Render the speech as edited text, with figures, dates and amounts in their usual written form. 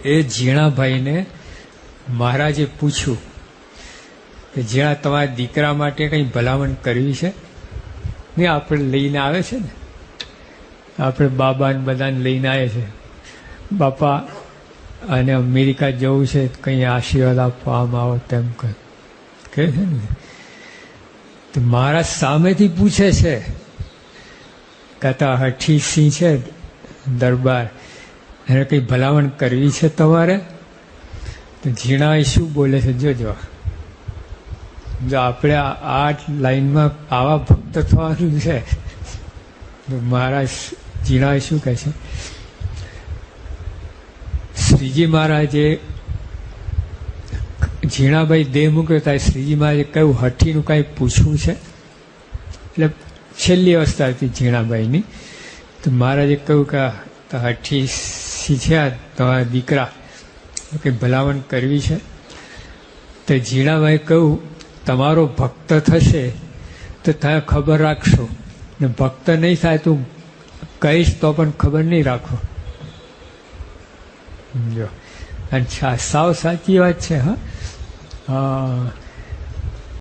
એ ઝીણાભાઈને મહારાજે પૂછ્યું કે ઝીણા તમારા દીકરા માટે કંઈ ભલામણ કરવી છે? ને આપણે લઈને આવે છે ને, આપણે બાબાને બધાને લઈને આવે છે, બાપા અને અમેરિકા જવું છે, કંઈ આશીર્વાદ આપવા આમ આવો તેમ કહે છે ને. તો મહારાજ સામેથી પૂછે છે, કહેતા હઠી સિંહ છે દરબાર, એને કંઈ ભલામણ કરવી છે તમારે? તો ઝીણા શું બોલે છે જોજો. જો આપણે આ લાઈનમાં આવા ભક્ત થવાનું છે, મહારાજ ઝીણા શું કહે છે? શ્રીજી મહારાજે ઝીણાભાઈ દેહ મૂક્યો ત્યારે શ્રીજી મહારાજે કહ્યું હઠીનું કાંઈ પૂછવું છે? એટલે છેલ્લી અવસ્થા હતી ઝીણાભાઈની. તો મહારાજે કહ્યું કે હઠી શીખ્યા તમારા દીકરા, કંઈ ભલામણ કરવી છે? તો ઝીણાભાઈ કહ્યું તમારો ભક્ત થશે તો તમે ખબર રાખશો, ને ભક્ત નહીં થાય તો કહીશ તો પણ ખબર નહીં રાખો. જો અને સાવ સાચી વાત છે. હા,